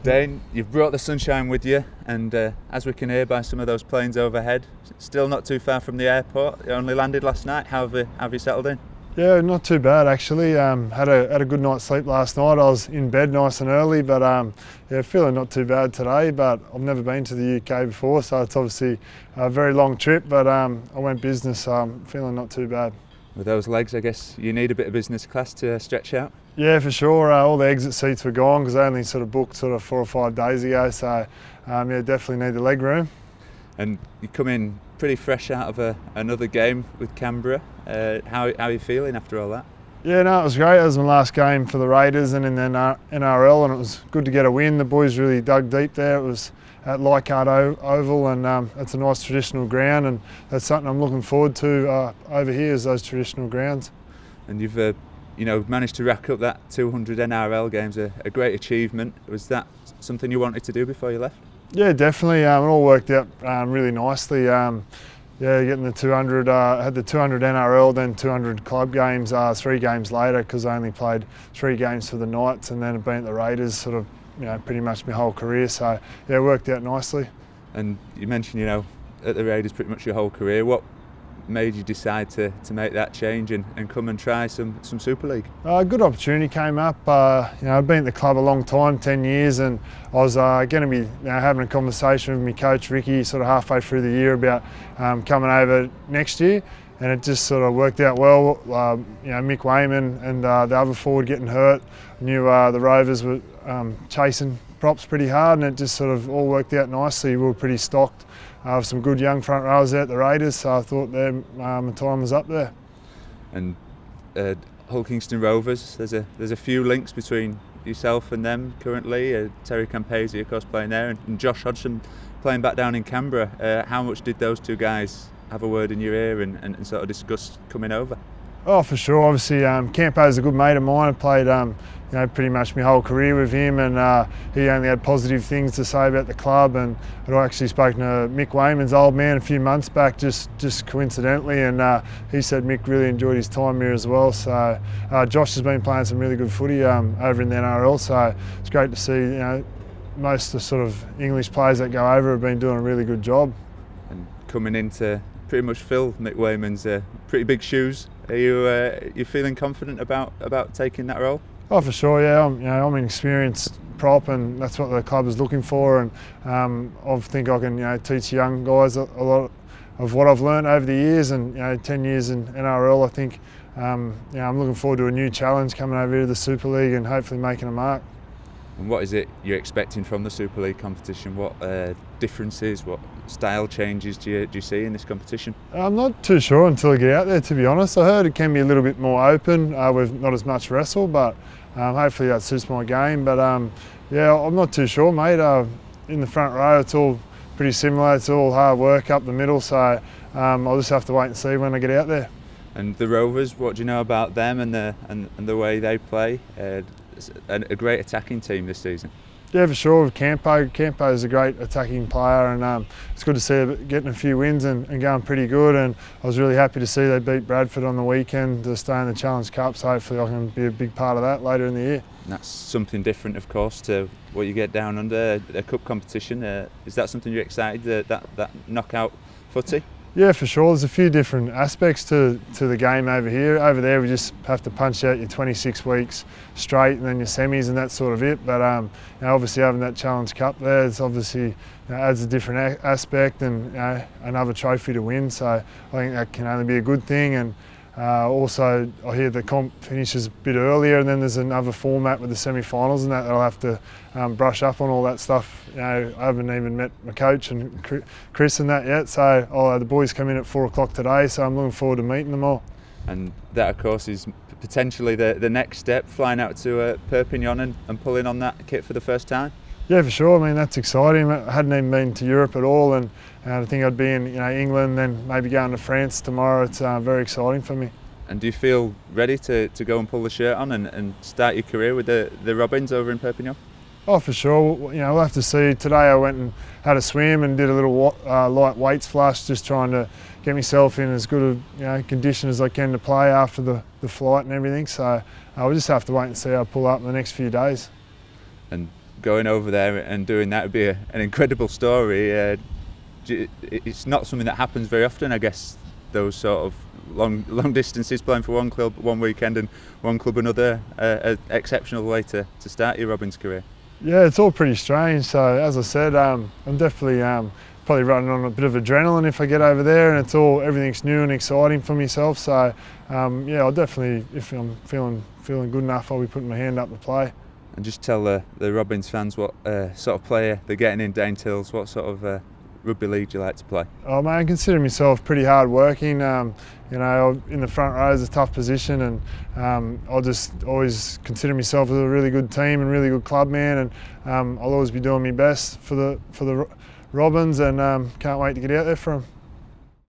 Dane, you've brought the sunshine with you, and as we can hear by some of those planes overhead, still not too far from the airport. You only landed last night. How have you settled in? Yeah, not too bad actually. Had a good night's sleep last night. I was in bed nice and early, but yeah, feeling not too bad today. But I've never been to the UK before, so it's obviously a very long trip. But I went business, so I'm feeling not too bad. With those legs, I guess you need a bit of business class to stretch out. Yeah, for sure. All the exit seats were gone because I only sort of booked 4 or 5 days ago. So yeah, definitely need the leg room. And you come in pretty fresh out of another game with Canberra. How are you feeling after all that? Yeah, no, it was great. It was my last game for the Raiders and in the NRL, and it was good to get a win. The boys really dug deep there. It was at Leichhardt Oval, and it's a nice traditional ground, and that's something I'm looking forward to over here, is those traditional grounds. And you've managed to rack up that 200 NRL games, a great achievement. Was that something you wanted to do before you left? Yeah, definitely. It all worked out really nicely. Yeah, getting the 200, had the 200 NRL, then 200 club games 3 games later, because I only played 3 games for the Knights, and then I've been at the Raiders sort of, pretty much my whole career. So yeah, it worked out nicely. And you mentioned, at the Raiders pretty much your whole career. What made you decide to make that change and come and try some Super League? A good opportunity came up. I've been at the club a long time, 10 years, and I was going to be having a conversation with my coach Ricky sort of halfway through the year about coming over next year, and it just sort of worked out well. Mick Wayman and the other forward getting hurt. I knew the Rovers were chasing props pretty hard, and it just sort of all worked out nicely. We were pretty stocked. Some good young front rowers out at the Raiders, so I thought my time was up there. And Hull Kingston Rovers, there's a few links between yourself and them currently. Terry Campese, of course, playing there, and Josh Hodgson playing back down in Canberra. How much did those two guys have a word in your ear and sort of discuss coming over? Oh, for sure. Obviously, Campo's a good mate of mine. I played pretty much my whole career with him, and he only had positive things to say about the club. And I'd actually spoken to Mick Wayman's old man a few months back, just coincidentally, and he said Mick really enjoyed his time here as well. So Josh has been playing some really good footy over in the NRL, so it's great to see. Most of the sort of English players that go over have been doing a really good job. And coming into pretty much fill Mick Wayman's pretty big shoes. Are you feeling confident about taking that role? Oh, for sure, yeah. I'm an experienced prop, and that's what the club is looking for. And I think I can, teach young guys a lot of what I've learned over the years. And 10 years in NRL, I think, I'm looking forward to a new challenge coming over here to the Super League and hopefully making a mark. And what is it you're expecting from the Super League competition? What differences, what style changes do you see in this competition? I'm not too sure until I get out there, to be honest. I heard it can be a little bit more open with not as much wrestle, but hopefully that suits my game. But yeah, I'm not too sure, mate. In the front row, it's all pretty similar. It's all hard work up the middle, so I'll just have to wait and see when I get out there. And the Rovers, what do you know about them and the way they play? A great attacking team this season. Yeah, for sure. With Campo is a great attacking player, and it's good to see them getting a few wins and going pretty good. And I was really happy to see they beat Bradford on the weekend to stay in the Challenge Cup. So hopefully I can be a big part of that later in the year. And that's something different, of course, to what you get down under a cup competition. Is that something you're excited that knockout footy? Yeah, for sure. There's a few different aspects to the game over here. Over there, we just have to punch out your 26 weeks straight, and then your semis and that sort of it. But obviously having that Challenge Cup there, it's obviously adds a different aspect and another trophy to win. So I think that can only be a good thing. And also, I hear the comp finishes a bit earlier, and then there's another format with the semi-finals and that I'll have to brush up on all that stuff. I haven't even met my coach and Chris and that yet, so the boys come in at 4 o'clock today, so I'm looking forward to meeting them all. And that, of course, is potentially the next step, flying out to Perpignan and pulling on that kit for the first time. Yeah, for sure. I mean, that's exciting. I hadn't even been to Europe at all, and I think I'd be in England, then maybe going to France tomorrow. It's very exciting for me. And do you feel ready to go and pull the shirt on and start your career with the Robins over in Perpignan? Oh, for sure. We'll have to see. Today I went and had a swim and did a little light weights flush, just trying to get myself in as good a condition as I can to play after the flight and everything. So we'll just have to wait and see how I pull up in the next few days. And going over there and doing that would be an incredible story. It's not something that happens very often, I guess. Those sort of long distances, playing for one club one weekend and one club another, an exceptional way to start your Robins career. Yeah, it's all pretty strange. So as I said, I'm definitely probably running on a bit of adrenaline if I get over there, and everything's new and exciting for myself. So yeah, I'll definitely, if I'm feeling good enough, I'll be putting my hand up to play. And just tell the Robins fans what sort of player they're getting in Dane Tilse. What sort of rugby league do you like to play? Oh man, I consider myself pretty hard working. You know, in the front row is a tough position, and I'll just always consider myself as a really good team and really good club man, and I'll always be doing my best for the Robins, and can't wait to get out there for them.